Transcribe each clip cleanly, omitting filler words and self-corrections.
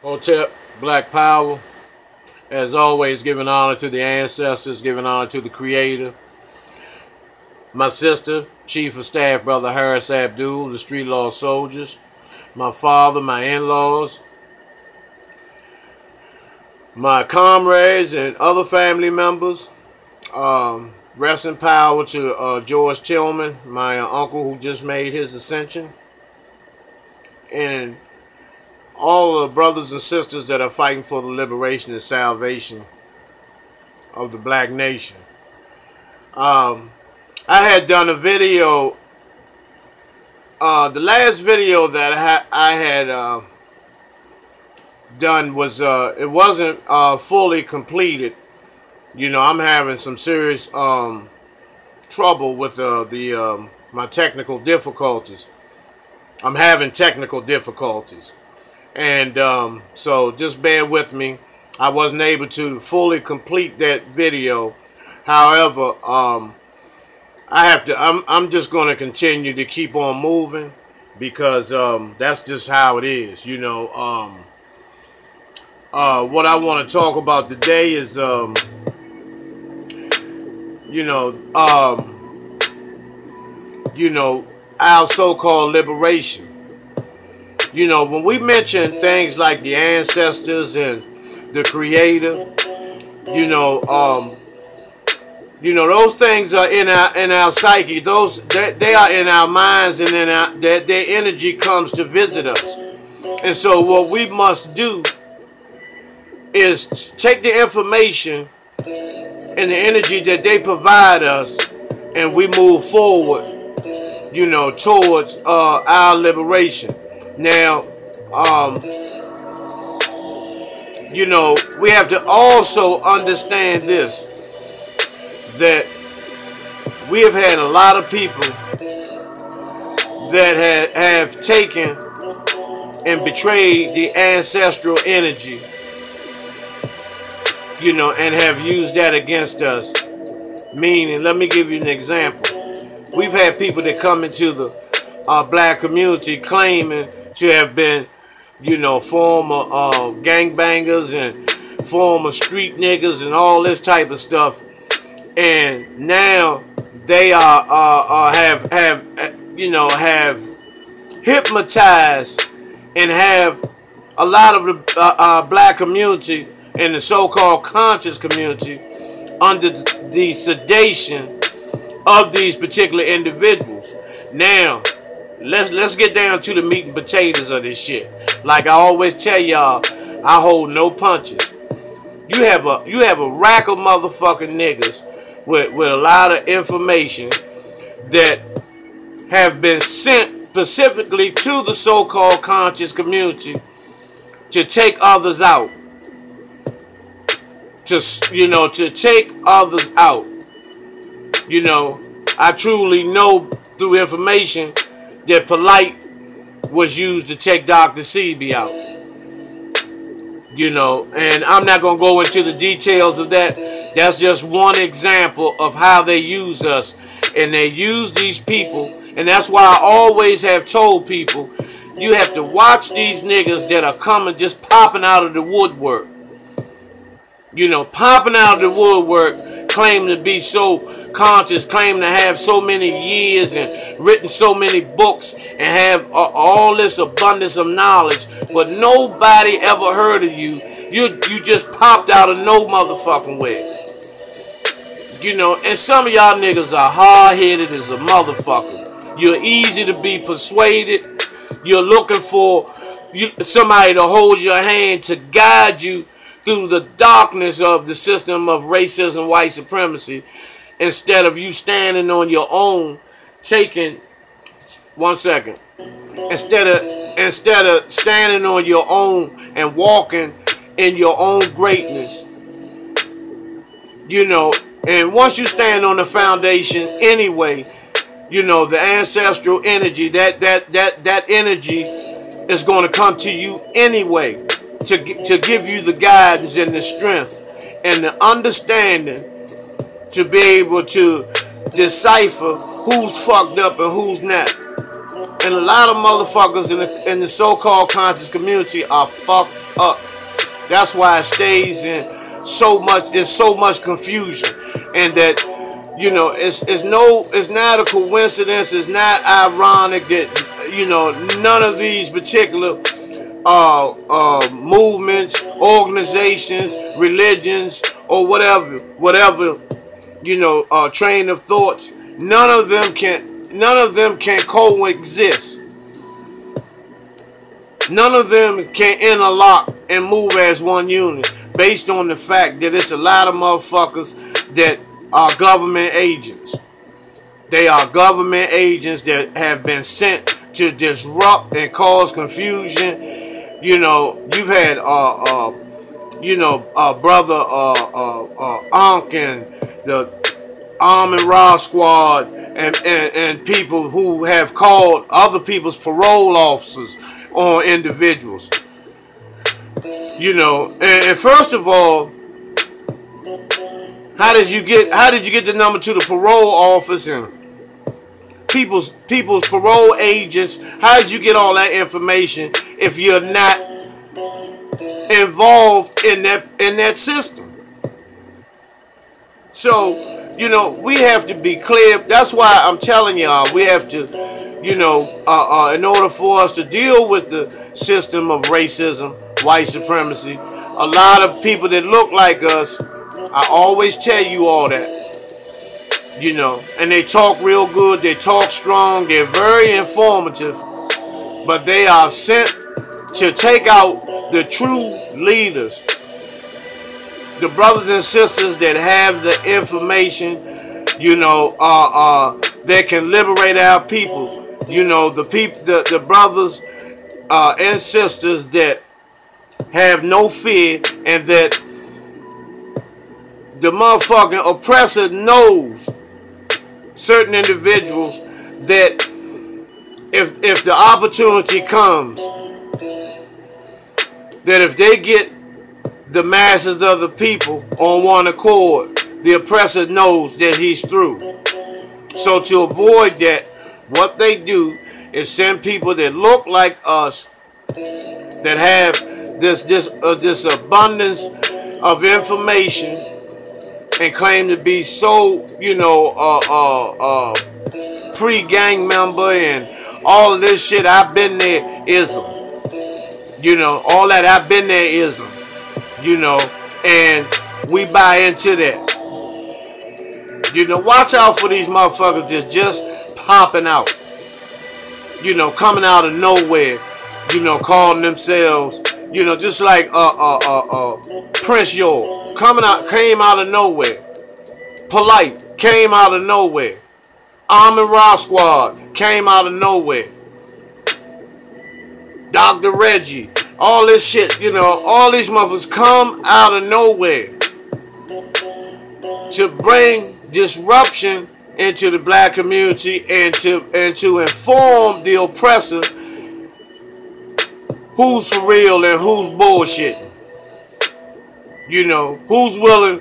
Hotep, Black Power. As always, giving honor to the ancestors, giving honor to the Creator. My sister, Chief of Staff, Brother Harris Abdul, the Street Law Soldiers. My father, my in-laws. My comrades and other family members. Rest in power to George Tillman, my uncle who just made his ascension. And all the brothers and sisters that are fighting for the liberation and salvation of the black nation. I had done a video, the last video that I had done was, it wasn't fully completed. You know, I'm having some serious trouble with my technical difficulties. I'm having technical difficulties. And so just bear with me. I wasn't able to fully complete that video. However, I'm just going to continue to keep on moving because that's just how it is. You know, what I want to talk about today is, our so-called liberation. You know, when we mention things like the ancestors and the Creator, those things are in our psyche. They are in our minds, and their energy comes to visit us. And so, what we must do is take the information and the energy that they provide us, and we move forward, towards our liberation. Now, we have to also understand this, that we have had a lot of people that have taken and betrayed the ancestral energy, and have used that against us. Meaning, let me give you an example. We've had people that come into the black community claiming to have been, former gangbangers and former street niggas and all this type of stuff, and now they have hypnotized and have a lot of the black community and the so-called conscious community under the sedation of these particular individuals. Now, let's get down to the meat and potatoes of this shit. Like I always tell y'all, I hold no punches. You have a rack of motherfucking niggas with a lot of information that have been sent specifically to the so-called conscious community to take others out. To take others out. I truly know through information that Polite was used to take Dr. Sebi out. And I'm not going to go into the details of that. That's just one example of how they use us. And they use these people. And that's why I always have told people, you have to watch these niggas that are coming, just popping out of the woodwork. Popping out of the woodwork, claim to be so conscious, claim to have so many years and written so many books and have all this abundance of knowledge, but nobody ever heard of you. You just popped out of no motherfucking way. And some of y'all niggas are hard-headed as a motherfucker. You're easy to be persuaded. You're looking for somebody to hold your hand to guide you through the darkness of the system of racism, white supremacy, instead of you standing on your own, instead of standing on your own and walking in your own greatness, and once you stand on the foundation anyway, the ancestral energy, that energy is going to come to you anyway. To give you the guidance and the strength and the understanding to be able to decipher who's fucked up and who's not. And a lot of motherfuckers in the so-called conscious community are fucked up. That's why it stays in so much confusion. And that, you know, it's not a coincidence, it's not ironic that, you know, none of these particular movements, organizations, religions, or whatever, you know, train of thoughts, none of them can coexist. None of them can interlock and move as one unit, based on the fact that it's a lot of motherfuckers that are government agents. They are government agents that have been sent to disrupt and cause confusion. You know, you've had you know, brother Ankh and the Arm and Raw Squad and people who have called other people's parole officers on individuals. You know, and first of all, how did you get the number to the parole office and people's parole agents? How did you get all that information if you're not involved in that system? So, you know, we have to be clear. That's why I'm telling y'all, we have to, you know, in order for us to deal with the system of racism, white supremacy, a lot of people that look like us, I always tell you all that, you know, and they talk real good, they talk strong, they're very informative, but they are sent to take out the true leaders, the brothers and sisters that have the information, you know, that can liberate our people. You know, the brothers and sisters that have no fear, and that the motherfucking oppressor knows certain individuals that if the opportunity comes, that if they get the masses of the people on one accord, the oppressor knows that he's through. So to avoid that, what they do is send people that look like us, that have this abundance of information, and claim to be so, you know, pre-gang member and all of this shit. I've been there ism. You know, all that I've been there ism. You know, and we buy into that. You know, watch out for these motherfuckers that's just popping out. You know, coming out of nowhere. You know, calling themselves, you know, just like Prince York, came out of nowhere. Polite came out of nowhere. Arm and Raw Squad came out of nowhere. Dr. Reggie, all this shit, you know, all these motherfuckers come out of nowhere to bring disruption into the black community and to inform the oppressor who's for real and who's bullshitting. You know, who's willing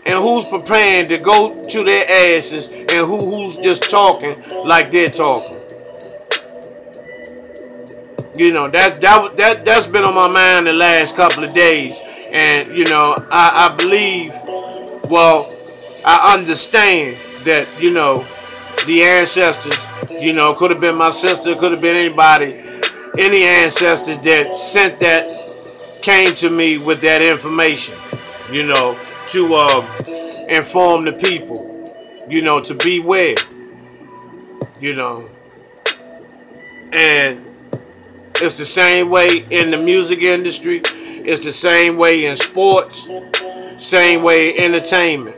and who's preparing to go to their asses, and who's just talking like they're talking. You know, that's been on my mind the last couple of days. And, you know, I believe, well, I understand that, you know, the ancestors, you know, could have been my sister, could have been anybody, any ancestor that sent that, came to me with that information, you know, to inform the people, you know, to beware, you know. And it's the same way in the music industry, it's the same way in sports, same way in entertainment.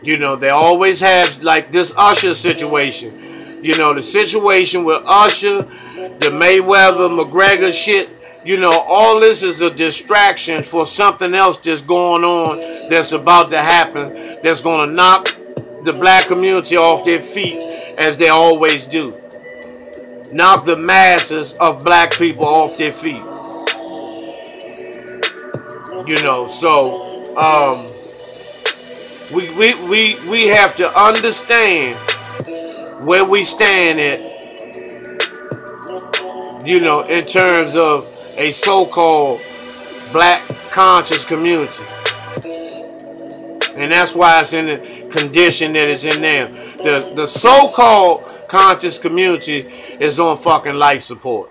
You know, they always have like this Usher situation. You know, the situation with Usher, the Mayweather, McGregor shit, you know, all this is a distraction for something else that's going on, that's about to happen, that's going to knock the black community off their feet, as they always do. Knock the masses of black people off their feet. You know, so we have to understand where we stand at, you know, in terms of a so-called black conscious community. And that's why it's in the condition that it's in now. The so-called conscious community is on fucking life support.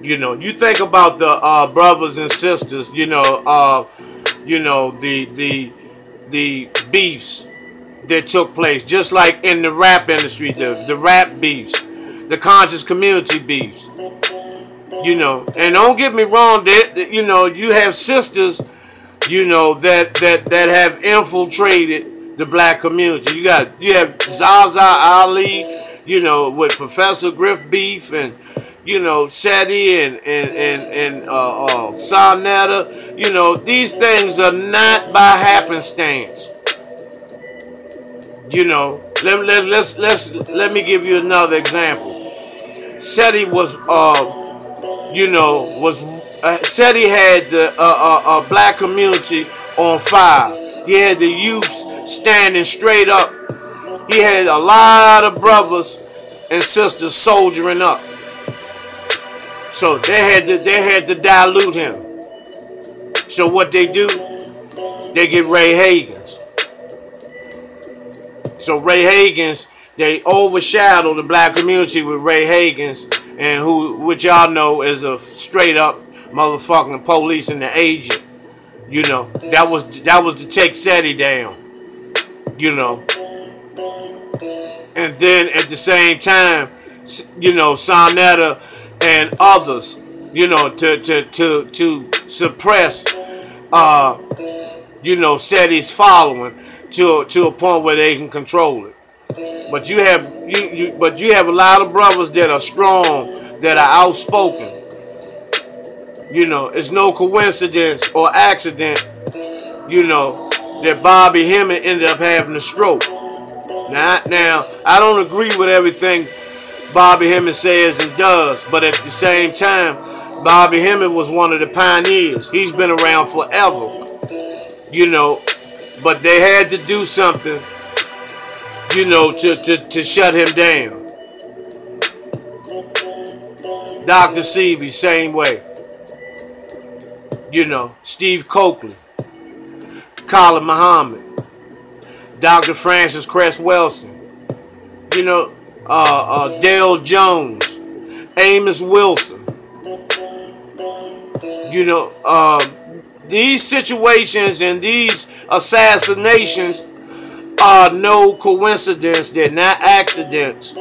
You know, you think about the brothers and sisters, the beefs that took place, just like in the rap industry, the rap beefs, the conscious community beefs. You know, and don't get me wrong, that you know, you have sisters, you know, that have infiltrated the black community. You have Zaza Ali, you know, with Professor Griff beef, and you know, Shetty and Sonetta. You know, these things are not by happenstance. You know, let me give you another example. Shetty was Shetty had the black community on fire. He had the youth standing straight up. He had a lot of brothers and sisters soldiering up. So they had to dilute him. So what they do? They get Ray Hagans. So Ray Hagans, they overshadow the black community with Ray Hagans, and which y'all know is a straight up motherfucking police and the agent. You know, that was to take SETI down. You know. And then at the same time, you know, Sonetta and others, you know, to suppress you know, SETI's following to a point where they can control it. But you have a lot of brothers that are strong, that are outspoken. You know, it's no coincidence or accident, you know, that Bobby Hemmett ended up having a stroke. Now, I don't agree with everything Bobby Hemmett says and does, but at the same time, Bobby Hemmett was one of the pioneers. He's been around forever, you know, but they had to do something, you know, to shut him down. Dr. Sebi, same way. You know, Steve Coakley, Colin Muhammad, Dr. Francis Cress Wilson, you know, Dale Jones, Amos Wilson. You know, these situations and these assassinations are no coincidence. They're not accidents.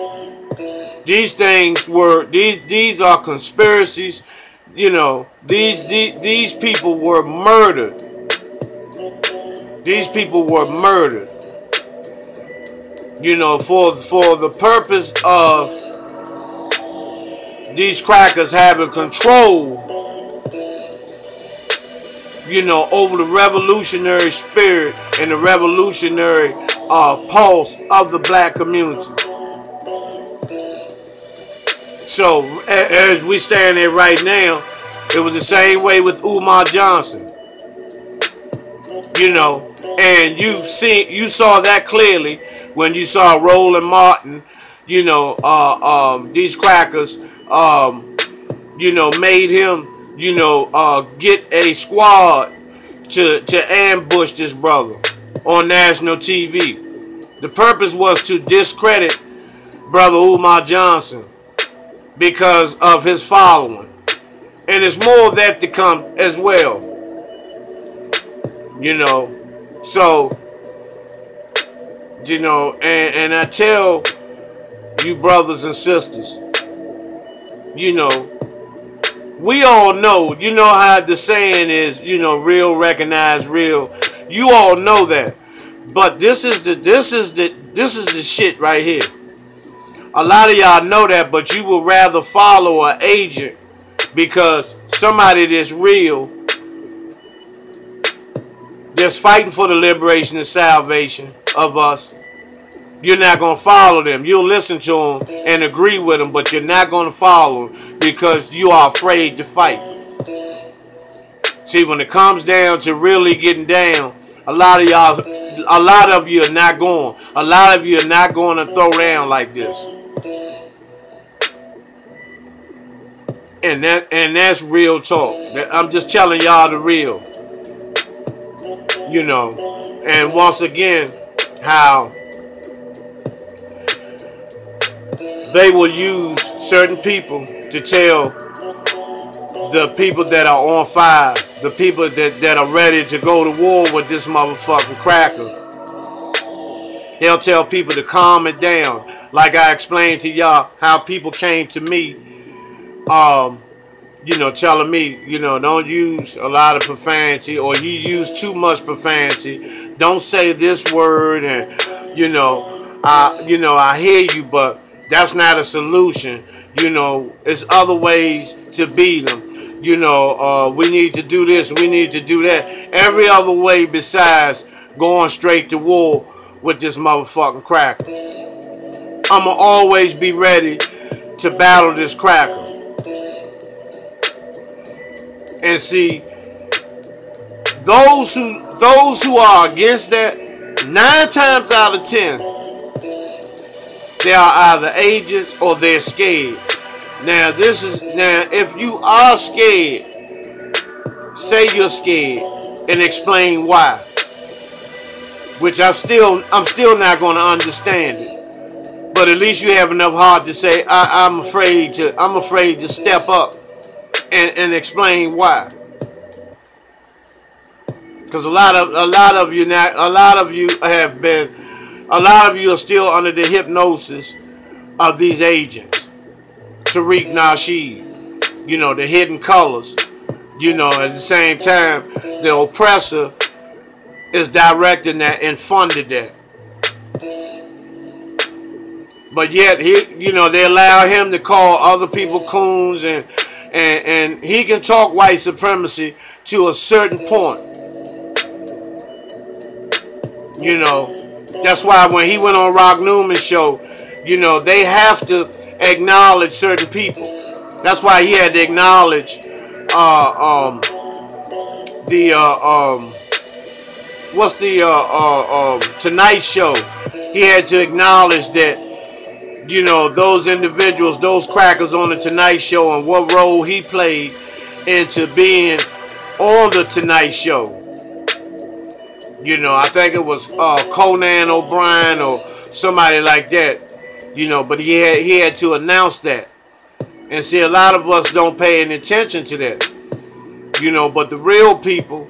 These things were, these are conspiracies. You know, these people were murdered. These people were murdered. You know, for the purpose of these crackers having control, you know, over the revolutionary spirit and the revolutionary pulse of the black community. So, as we stand there right now, it was the same way with Umar Johnson. You know, and you saw that clearly when you saw Roland Martin. You know, these crackers, you know, made him, you know, get a squad to ambush this brother on national TV. The purpose was to discredit Brother Umar Johnson because of his following. And there's more of that to come as well. You know, so, you know, and I tell you brothers and sisters, you know, we all know, you know how the saying is, you know, real recognize real. You all know that. But this is the shit right here. A lot of y'all know that, but you would rather follow an agent because somebody that's real, that's fighting for the liberation and salvation of us. You're not going to follow them. You'll listen to them and agree with them, but you're not going to follow them because you are afraid to fight. See, when it comes down to really getting down, a lot of a lot of you are not going. A lot of you are not going to throw down like this. And that's real talk. I'm just telling y'all the real. You know. And once again, how they will use certain people to tell the people that are on fire, the people that are ready to go to war with this motherfucking cracker. They'll tell people to calm it down. Like I explained to y'all how people came to me, you know, telling me, you know, don't use a lot of profanity, or you use too much profanity. Don't say this word, and you know, I hear you, but that's not a solution. You know, it's other ways to beat them. You know, we need to do this, we need to do that. Every other way besides going straight to war with this motherfucking cracker. I'ma always be ready to battle this cracker. And see, those who are against that, 9 times out of 10, they are either agents or they're scared. Now if you are scared, say you're scared and explain why. Which I'm still not going to understand it. But at least you have enough heart to say I'm afraid to step up and explain why. Because a lot of you are still under the hypnosis of these agents. Tariq Nasheed, you know, the hidden colors. You know, at the same time, the oppressor is directing that and funded that. But yet, you know, they allow him to call other people coons, and he can talk white supremacy to a certain point. You know, that's why when he went on Rock Newman's show, you know, they have to acknowledge certain people. That's why he had to acknowledge Tonight Show. He had to acknowledge that, you know, those individuals, those crackers on the Tonight Show, and what role he played into being on the Tonight Show. You know, I think it was Conan O'Brien or somebody like that. You know, but he had to announce that. And see, a lot of us don't pay any attention to that. You know, but the real people,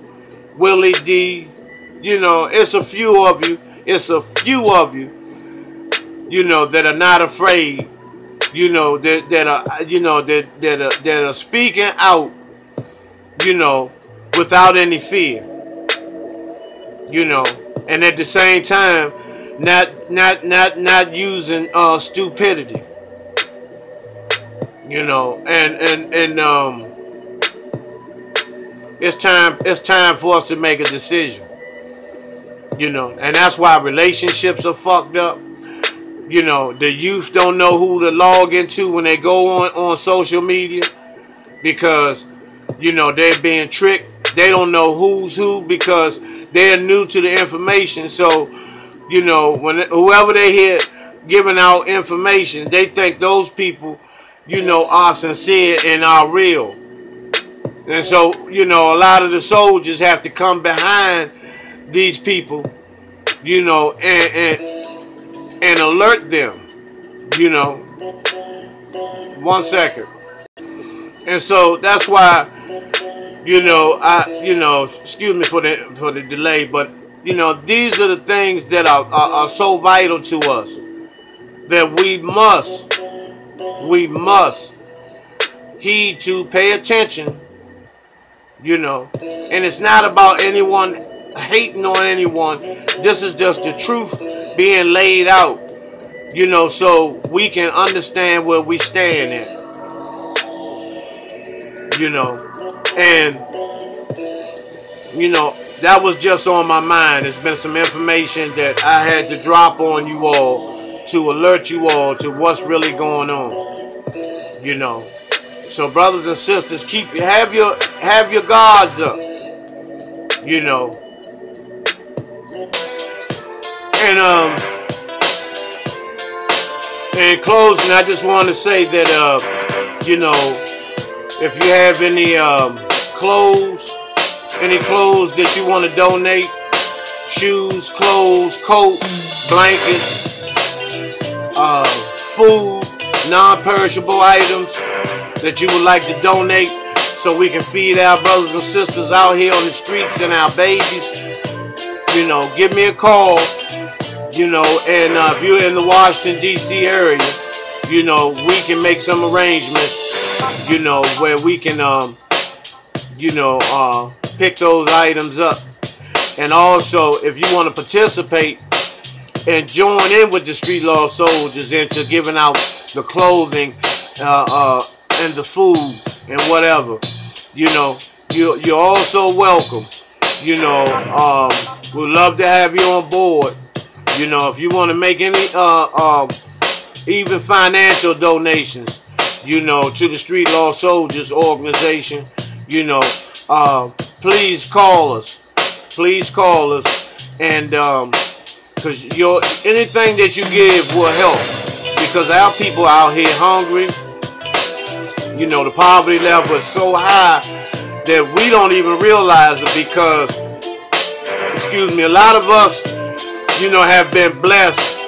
Willie D, you know, it's a few of you, you know, that are not afraid, you know, that are speaking out, you know, without any fear. You know, and at the same time, not using stupidity. You know, and it's time for us to make a decision. You know, and that's why relationships are fucked up. You know, the youth don't know who to log into when they go on social media, because, you know, they're being tricked. They don't know who's who because they're new to the information. So, you know, whoever they hear giving out information, they think those people, you know, are sincere and are real. And so, you know, a lot of the soldiers have to come behind these people, you know, and alert them, you know. 1 second. And so that's why, you know, excuse me for the delay, but, you know, these are the things that are so vital to us, that we must heed to, pay attention, you know. And it's not about anyone hating on anyone. This is just the truth being laid out, you know, so we can understand where we stand at, you know. And, you know, that was just on my mind. It's been some information that I had to drop on you all to alert you all to what's really going on, you know. So brothers and sisters, have your guards up, you know. And in closing, I just want to say that you know, if you have any clothes that you want to donate, shoes, clothes, coats, blankets, food, non-perishable items that you would like to donate so we can feed our brothers and sisters out here on the streets and our babies, you know, give me a call, you know, and if you're in the Washington, D.C. area, you know, we can make some arrangements, you know, where we can, you know, pick those items up. And also, if you want to participate and join in with the Street Law Soldiers into giving out the clothing and the food and whatever, you know, you're also welcome. You know, we'd love to have you on board. You know, if you want to make any even financial donations, you know, to the Street Law Soldiers organization, you know, please call us. Please call us, and because anything that you give will help, because our people out here hungry. You know, the poverty level is so high that we don't even realize it, because, excuse me, a lot of us, you know, have been blessed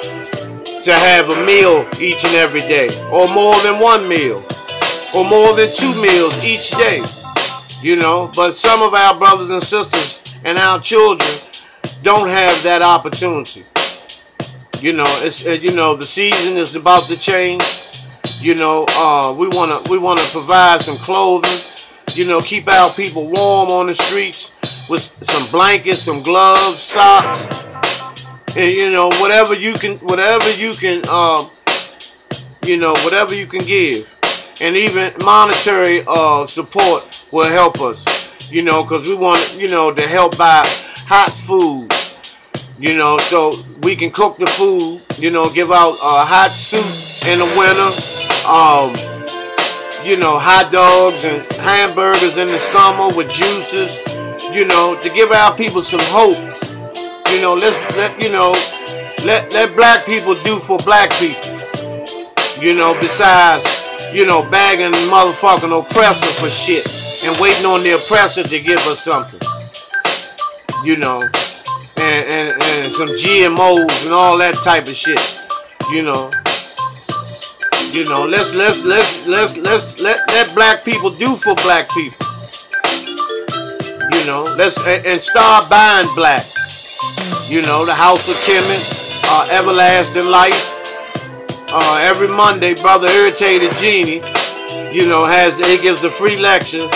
to have a meal each and every day, or more than one meal, or more than 2 meals each day, you know. But some of our brothers and sisters and our children don't have that opportunity. You know, it's you know, the season is about to change. You know, we wanna provide some clothing. You know, keep our people warm on the streets with some blankets, some gloves, socks, and you know, whatever you can, you know, whatever you can give, and even monetary support will help us. You know, because we want, you know, to help buy hot foods, you know, so we can cook the food, you know, give out hot soup in the winter, you know, hot dogs and hamburgers in the summer with juices, you know, to give our people some hope. You know, let black people do for black people, you know, besides, you know, bagging the motherfucking oppressor for shit and waiting on the oppressor to give us something, you know, and some GMOs and all that type of shit, you know. You know, let black people do for black people, you know. And start buying black, you know. The House of Kemet, Everlasting Life. Every Monday, Brother Irritated Genie, you know, he gives a free lecture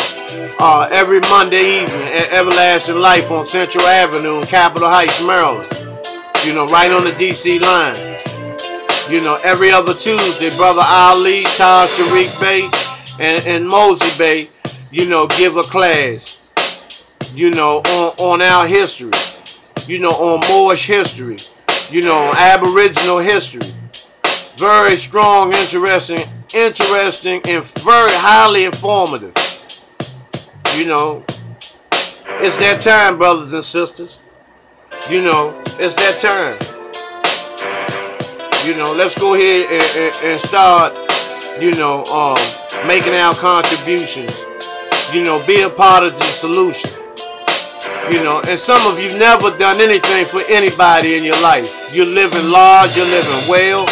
every Monday evening at Everlasting Life on Central Avenue in Capitol Heights, Maryland. You know, right on the DC line. You know, every other Tuesday, Brother Ali, Taj Tariq Bey, and Mosey Bey, you know, give a class, you know, on our history, you know, on Moorish history, you know, on Aboriginal history. Very strong, interesting, and very highly informative. You know, it's that time, brothers and sisters. You know, it's that time. You know, let's go ahead and start, you know, making our contributions. You know, be a part of the solution. You know, and some of you never done anything for anybody in your life. You're living large, you're living well.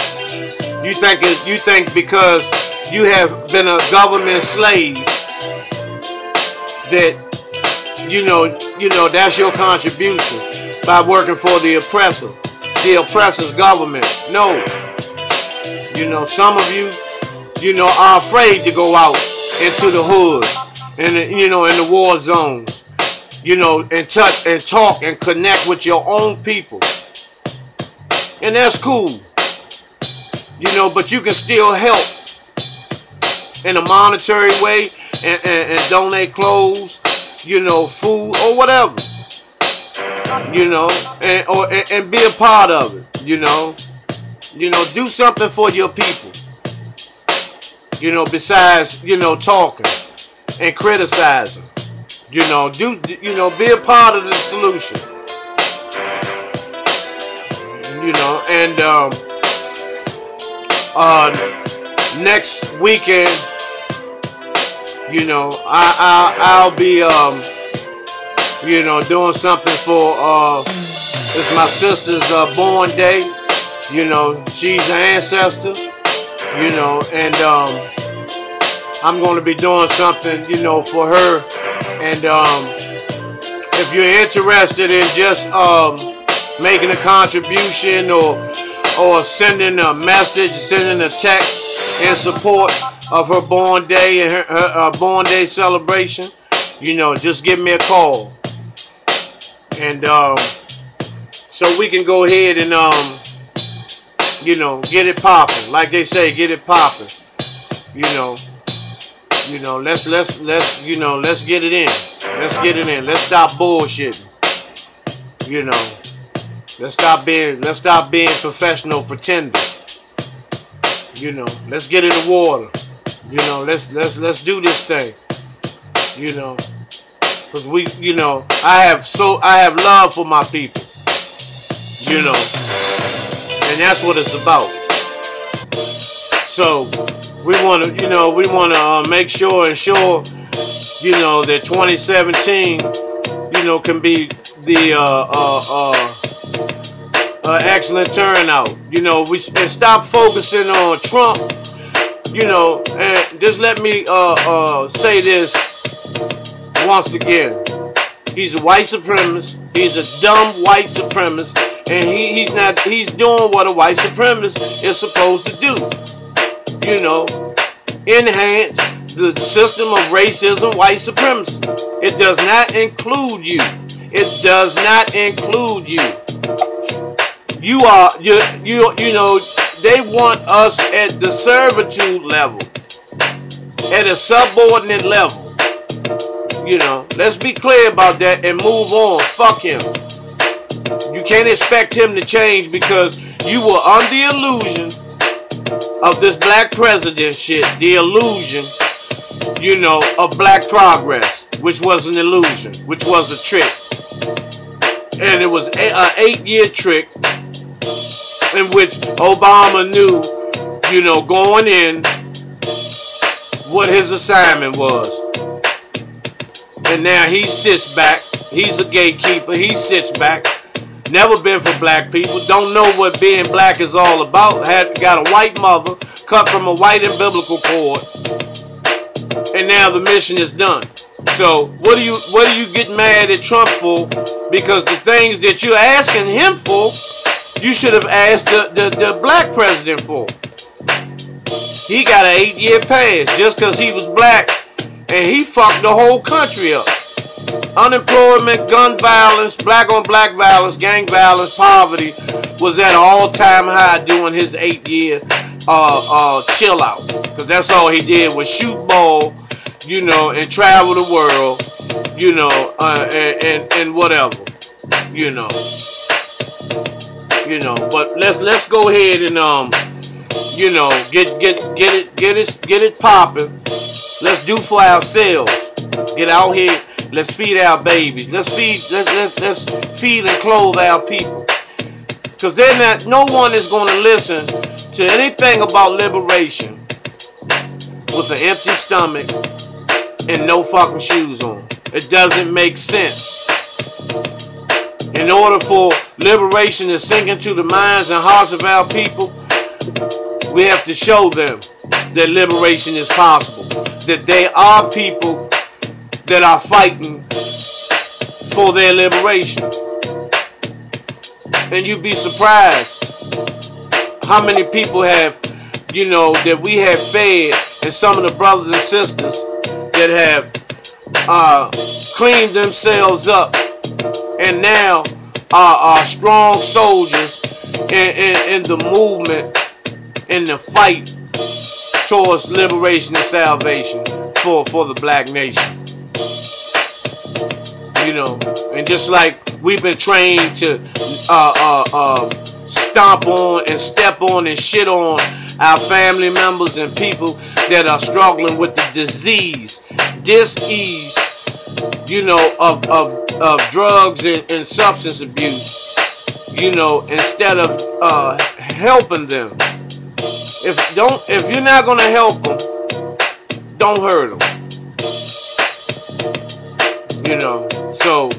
You think because you have been a government slave that you know that's your contribution by working for the oppressor, the oppressor's government. No, you know, some of you, you know, are afraid to go out into the hoods and, you know, in the war zones, you know, and touch and talk and connect with your own people, and that's cool. You know, but you can still help in a monetary way and donate clothes, you know, food or whatever, you know, and be a part of it, you know, do something for your people, you know, besides, you know, talking and criticizing, you know, be a part of the solution. you know, and next weekend, you know, I'll be you know, doing something for it's my sister's born day. You know, she's an ancestor. You know, and I'm going to be doing something, you know, for her. And if you're interested in just making a contribution or sending a message, sending a text in support of her born day and her born day celebration, you know, just give me a call. And so we can go ahead and you know, get it popping. Like they say, get it popping. You know, let's you know, let's get it in. Let's get it in. Let's stop bullshitting. You know, let's stop being professional pretenders. You know, let's get in the water. You know, let's do this thing. You know, because we, you know, I have love for my people. You know, and that's what it's about. So we want to, you know, make sure, you know, that 2017, you know, can be the excellent turnout. You know, and stop focusing on Trump. You know, and just let me say this once again. He's a white supremacist. He's a dumb white supremacist, and he's doing what a white supremacist is supposed to do. You know, enhance the system of racism, white supremacy. It does not include you. It does not include you. You know, they want us at the servitude level, at a subordinate level. You know, let's be clear about that and move on. Fuck him. You can't expect him to change because you were under the illusion of this black president shit. The illusion, you know, of black progress, which was an illusion, which was a trick. And it was an 8-year trick in which Obama knew, you know, going in what his assignment was. And now he sits back. He's a gatekeeper. He sits back. Never been for black people. Don't know what being black is all about. Got a white mother, cut from a white and biblical cord. And now the mission is done. So what do you get mad at Trump for? Because the things that you're asking him for, you should have asked the black president for. He got an 8-year pass just because he was black. And he fucked the whole country up. Unemployment, gun violence, black on black violence, gang violence, poverty was at an all-time high during his 8-year chill out. Because that's all he did was shoot ball, you know, and travel the world, you know, and whatever, you know. You know, but let's go ahead and you know, get it popping. Let's do for ourselves. Get out here. Let's feed our babies. Let's feed and clothe our people. Because no one is going to listen to anything about liberation with an empty stomach and no fucking shoes on. It doesn't make sense. In order for liberation to sink into the minds and hearts of our people, we have to show them that liberation is possible. That there are people that are fighting for their liberation. And you'd be surprised how many people have, you know, that we have fed, and some of the brothers and sisters that have cleaned themselves up and now are strong soldiers in the movement, in the fight towards liberation and salvation for the black nation. You know, and just like we've been trained to stomp on and step on and shit on our family members and people that are struggling with the disease, dis-ease, you know, of drugs and substance abuse. you know, instead of helping them. If you're not gonna help them, don't hurt them. You know, so,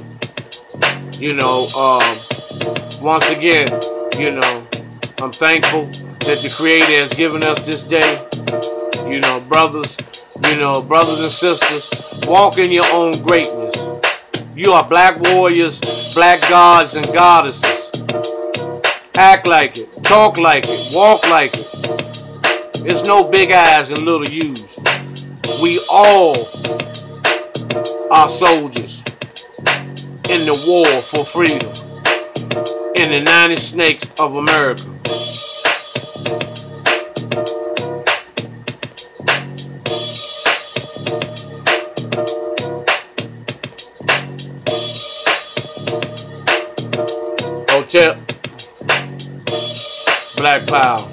you know, once again, you know, I'm thankful that the Creator has given us this day. You know, brothers and sisters, walk in your own greatness. You are black warriors, black gods and goddesses. Act like it, talk like it, walk like it. There's no big eyes and little U's. We all are soldiers in the war for freedom in the United States of America. Hotel, Black Power.